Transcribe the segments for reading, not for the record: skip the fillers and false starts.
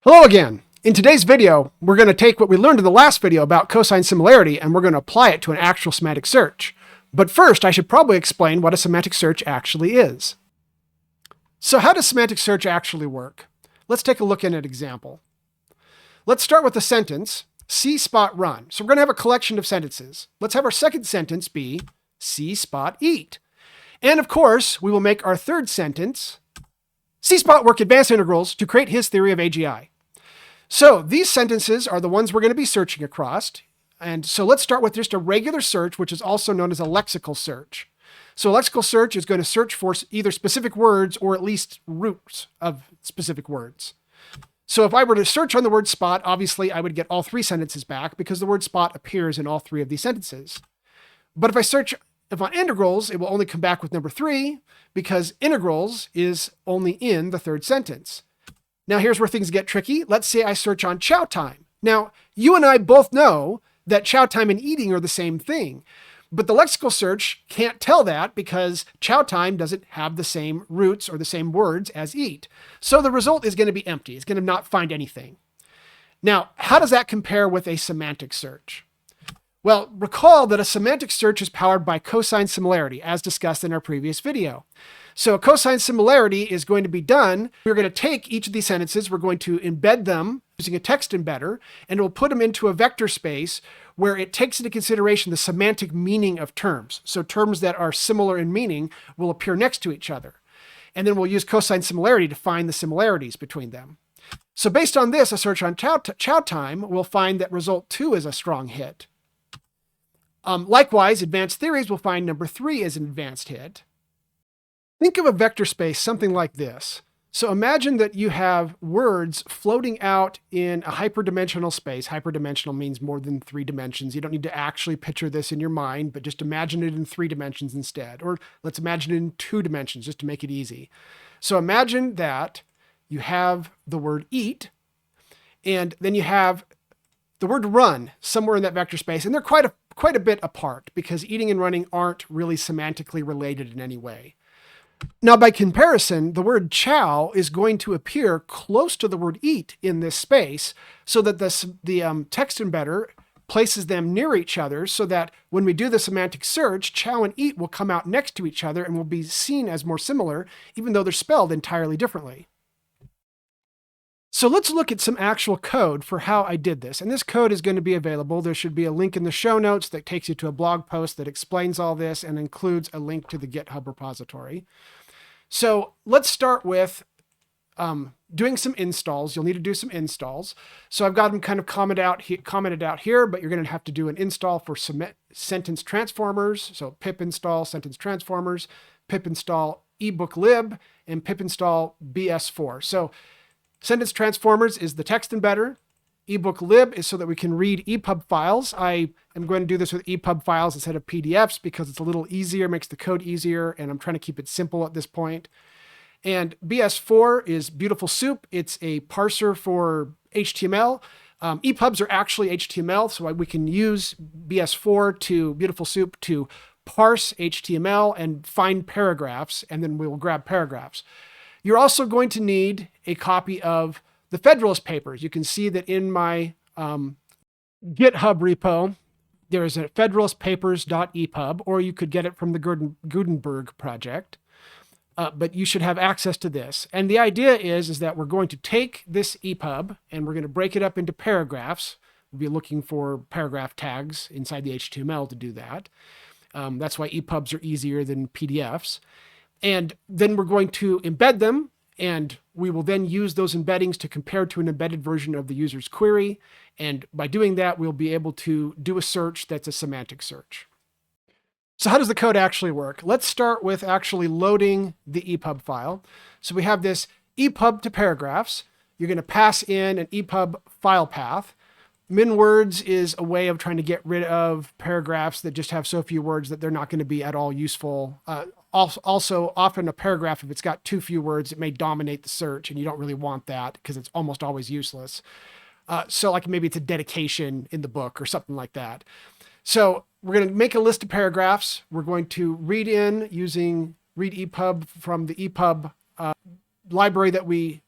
Hello again. In today's video, we're going to take what we learned in the last video about cosine similarity and we're going to apply it to an actual semantic search. But first, I should probably explain what a semantic search actually is. So how does semantic search actually work? Let's take a look at an example. Let's start with a sentence, see spot run. So we're going to have a collection of sentences. Let's have our second sentence be see spot eat. And of course, we will make our third sentence, see spot work advanced integrals to create his theory of AGI. So these sentences are the ones we're going to be searching across. And so let's start with just a regular search, which is also known as a lexical search. So a lexical search is going to search for either specific words or at least roots of specific words. So if I were to search on the word spot, obviously I would get all three sentences back because the word spot appears in all three of these sentences. But if I search on integrals, it will only come back with number 3 because integrals is only in the third sentence. Now here's where things get tricky. Let's say I search on chow time. Now, you and I both know that chow time and eating are the same thing, but the lexical search can't tell that because chow time doesn't have the same roots or the same words as eat. So the result is going to be empty. It's going to not find anything. Now, how does that compare with a semantic search? Well, recall that a semantic search is powered by cosine similarity, as discussed in our previous video. So a cosine similarity is going to be done. We're going to take each of these sentences, we're going to embed them using a text embedder, and we'll put them into a vector space where it takes into consideration the semantic meaning of terms. So terms that are similar in meaning will appear next to each other. And then we'll use cosine similarity to find the similarities between them. So based on this, a search on chow time will find that result 2 is a strong hit. Likewise, advanced theories will find number 3 is an advanced hit. Think of a vector space something like this. So imagine that you have words floating out in a hyperdimensional space. Hyperdimensional means more than 3 dimensions. You don't need to actually picture this in your mind, but just imagine it in 3 dimensions instead. Or let's imagine it in 2 dimensions just to make it easy. So imagine that you have the word eat, and then you have the word run somewhere in that vector space, and they're quite a bit apart because eating and running aren't really semantically related in any way. Now, by comparison, the word chow is going to appear close to the word eat in this space so that the text embedder places them near each other so that when we do the semantic search, chow and eat will come out next to each other and will be seen as more similar, even though they're spelled entirely differently. So let's look at some actual code for how I did this. And this code is going to be available. There should be a link in the show notes that takes you to a blog post that explains all this and includes a link to the GitHub repository. So let's start with doing some installs. You'll need to do some installs. So I've got them kind of commented out here, but you're going to have to do an install for sentence transformers. So pip install sentence transformers, pip install ebooklib, and pip install bs4. So sentence transformers is the text embedder. Ebooklib is so that we can read EPUB files. I am going to do this with EPUB files instead of PDFs because it's a little easier, makes the code easier, and I'm trying to keep it simple at this point. And BS4 is Beautiful Soup. It's a parser for HTML. EPUBs are actually HTML, so we can use BS4 to Beautiful Soup to parse HTML and find paragraphs, and then we will grab paragraphs. You're also going to need a copy of the Federalist Papers. You can see that in my GitHub repo, there is a federalistpapers.epub, or you could get it from the Gutenberg project. But you should have access to this. And the idea is that we're going to take this EPUB and we're going to break it up into paragraphs. We'll be looking for paragraph tags inside the HTML to do that. That's why EPUBs are easier than PDFs. And then we're going to embed them, and we will then use those embeddings to compare to an embedded version of the user's query. And by doing that, we'll be able to do a search that's a semantic search. So how does the code actually work? Let's start with actually loading the EPUB file. So we have this EPUB to paragraphs. You're going to pass in an EPUB file path. Min words is a way of trying to get rid of paragraphs that just have so few words that they're not going to be at all useful. Also, often a paragraph, if it's got too few words, it may dominate the search, and you don't really want that because it's almost always useless. So like maybe it's a dedication in the book or something like that. So we're going to make a list of paragraphs. We're going to read in using read EPUB from the EPUB library that we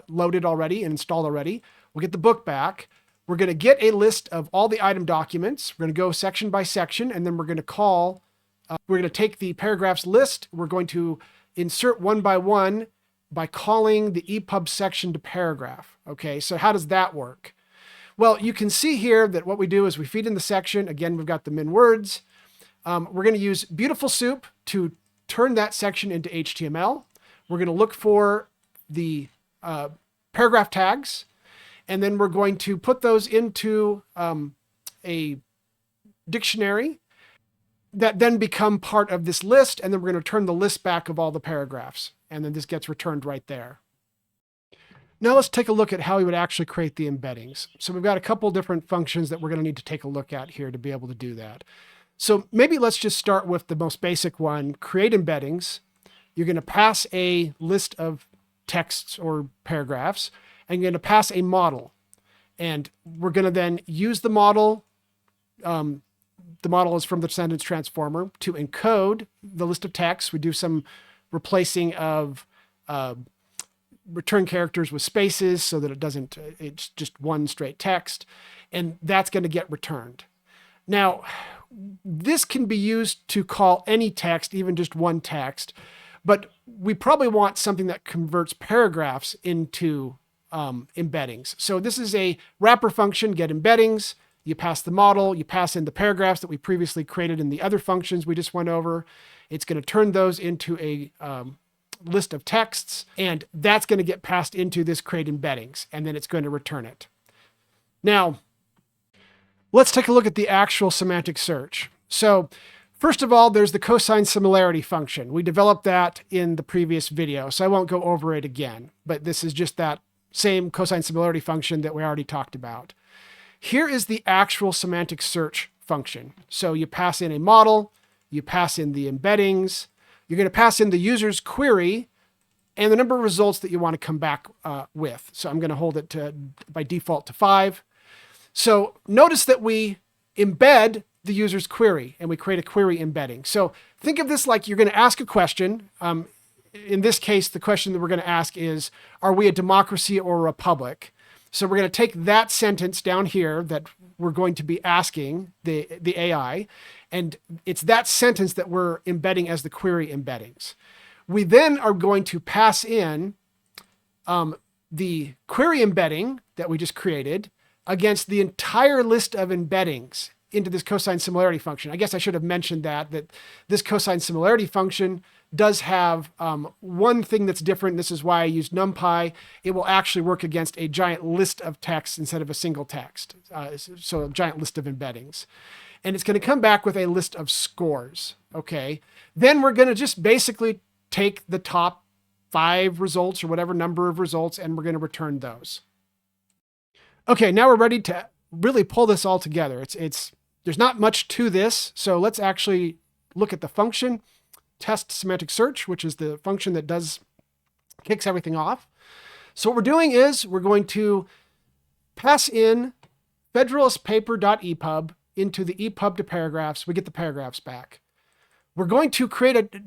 loaded already and installed already. We'll get the book back. We're going to get a list of all the item documents. We're going to go section by section, and then we're going to take the paragraphs list. We're going to insert one by calling the EPUB section to paragraph. Okay, so how does that work? Well, you can see here that what we do is we feed in the section. Again, we've got the min words. We're going to use Beautiful Soup to turn that section into HTML. We're going to look for the paragraph tags, and then we're going to put those into a dictionary that then become part of this list, and then we're going to turn the list back of all the paragraphs, and then this gets returned right there. Now let's take a look at how we would actually create the embeddings. So we've got a couple different functions that we're going to need to take a look at here to be able to do that. So maybe let's just start with the most basic one, create embeddings. You're going to pass a list of texts or paragraphs, and you're going to pass a model. And we're going to then use the model. The model is from the sentence transformer to encode the list of text. We do some replacing of return characters with spaces so that it's just one straight text, and that's going to get returned. Now, this can be used to call any text, even just one text, but we probably want something that converts paragraphs into embeddings. So this is a wrapper function, get embeddings. You pass the model, you pass in the paragraphs that we previously created in the other functions we just went over. It's going to turn those into a list of texts, and that's going to get passed into this create embeddings, and then it's going to return it. Now, let's take a look at the actual semantic search. So first of all, there's the cosine similarity function. We developed that in the previous video, so I won't go over it again, but this is just that same cosine similarity function that we already talked about. Here is the actual semantic search function. So you pass in a model, you pass in the embeddings, you're going to pass in the user's query and the number of results that you want to come back with. So I'm going to hold it by default to 5. So notice that we embed the user's query and we create a query embedding. So think of this like you're going to ask a question. In this case, the question that we're going to ask is, are we a democracy or a republic? So we're going to take that sentence down here that we're going to be asking the AI, and it's that sentence that we're embedding as the query embeddings. We then are going to pass in the query embedding that we just created against the entire list of embeddings into this cosine similarity function. I guess I should have mentioned that this cosine similarity function does have one thing that's different. This is why I used NumPy. It will actually work against a giant list of text instead of a single text. So a giant list of embeddings. And it's going to come back with a list of scores. Okay. Then we're going to just basically take the top 5 results or whatever number of results, and we're going to return those. Okay. Now we're ready to really pull this all together. There's not much to this. So let's actually look at the function. Test semantic search, which is the function that kicks everything off. So what we're doing is we're going to pass in federalistpaper.epub into the epub to paragraphs. We get the paragraphs back. We're going to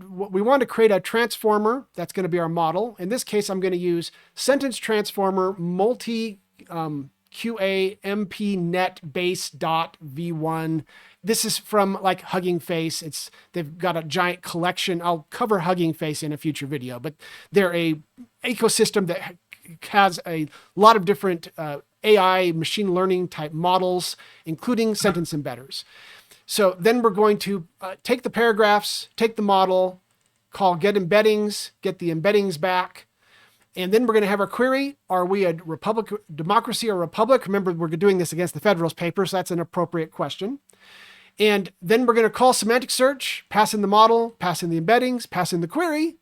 we want to create a transformer. That's going to be our model. In this case, I'm going to use sentence transformer multi QA MP net base dot v1. This is from like Hugging Face. They've got a giant collection. I'll cover Hugging Face in a future video, but they're a ecosystem that has a lot of different AI machine learning type models, including sentence embedders. So then we're going to take the paragraphs, take the model, call get embeddings, get the embeddings back. And then we're going to have our query. Are we a republic, democracy or republic? Remember, we're doing this against the Federalist paper, so that's an appropriate question. And then we're going to call semantic search, pass in the model, pass in the embeddings, pass in the query,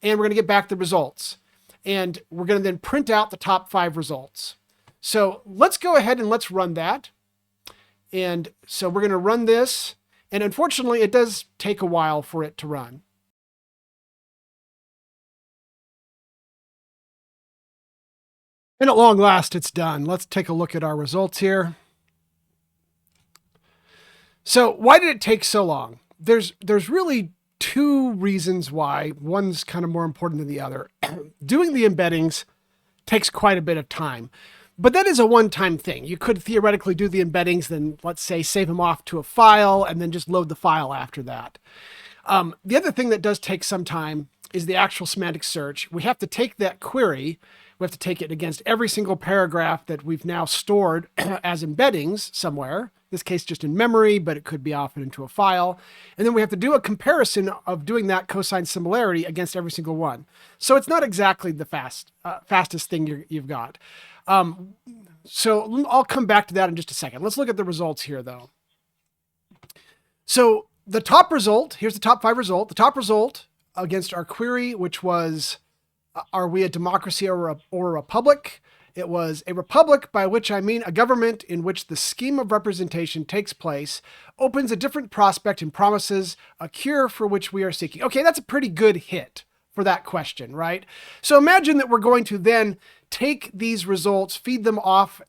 and we're going to get back the results. And we're going to then print out the top 5 results. So let's go ahead and let's run that. And so we're going to run this. And unfortunately, it does take a while for it to run. And at long last, it's done. Let's take a look at our results here. So why did it take so long? There's really 2 reasons why. One's kind of more important than the other. Doing the embeddings takes quite a bit of time. But that is a one-time thing. You could theoretically do the embeddings, then let's say save them off to a file and then just load the file after that. The other thing that does take some time is the actual semantic search. We have to take that query, we have to take it against every single paragraph that we've now stored as embeddings somewhere. In this case, just in memory, but it could be often into a file. And then we have to do a comparison of doing that cosine similarity against every single one. So it's not exactly the fastest thing you've got. So I'll come back to that in just a second. Let's look at the results here, though. So the top result, here's the top 5 result. The top result against our query, which was, are we a democracy or a republic? It was a republic, by which I mean a government in which the scheme of representation takes place, opens a different prospect and promises a cure for which we are seeking. Okay, that's a pretty good hit for that question, right? So imagine that we're going to then take these results, feed them off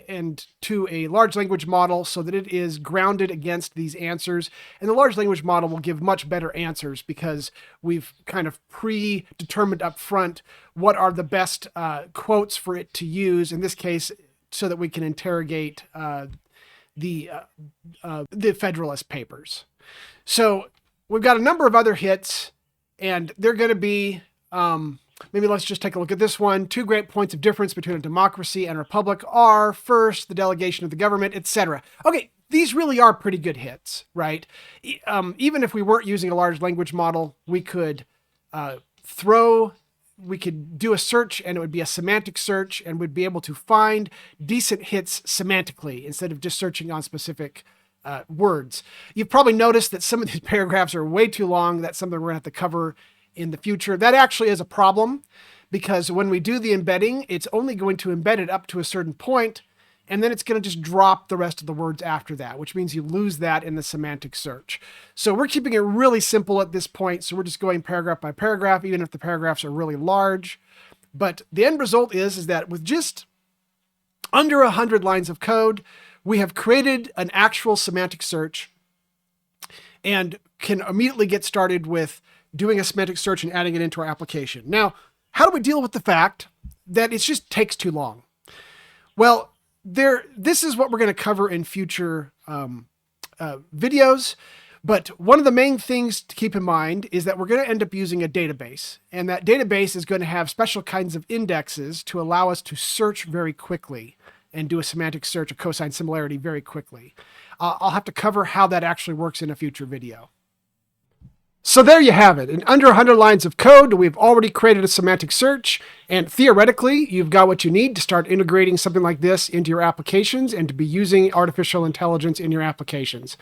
and to a large language model so that it is grounded against these answers. And the large language model will give much better answers because we've kind of predetermined up front what are the best quotes for it to use, in this case, so that we can interrogate the Federalist Papers. So we've got a number of other hits, and they're going to be, maybe let's just take a look at this one. 2 great points of difference between a democracy and a republic are, first, the delegation of the government, etc. Okay, these really are pretty good hits, right? Even if we weren't using a large language model, we could do a search, and it would be a semantic search, and we'd be able to find decent hits semantically instead of just searching on specific words. You've probably noticed that some of these paragraphs are way too long. That's something we're going to have to cover in the future. That actually is a problem because when we do the embedding, it's only going to embed it up to a certain point, and then it's going to just drop the rest of the words after that, which means you lose that in the semantic search. So we're keeping it really simple at this point. So we're just going paragraph by paragraph, even if the paragraphs are really large. But the end result is that with just under 100 lines of code, we have created an actual semantic search and can immediately get started with doing a semantic search and adding it into our application. Now, how do we deal with the fact that it just takes too long? Well, this is what we're going to cover in future videos. But one of the main things to keep in mind is that we're going to end up using a database. And that database is going to have special kinds of indexes to allow us to search very quickly and do a semantic search, a cosine similarity very quickly. I'll have to cover how that actually works in a future video. So there you have it. In under 100 lines of code, we've already created a semantic search, and theoretically, you've got what you need to start integrating something like this into your applications and to be using artificial intelligence in your applications.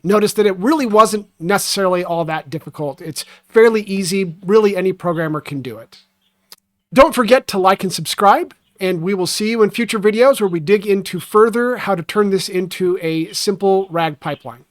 Notice that it really wasn't necessarily all that difficult. It's fairly easy. Really, any programmer can do it. Don't forget to like and subscribe, and we will see you in future videos where we dig into further how to turn this into a simple RAG pipeline.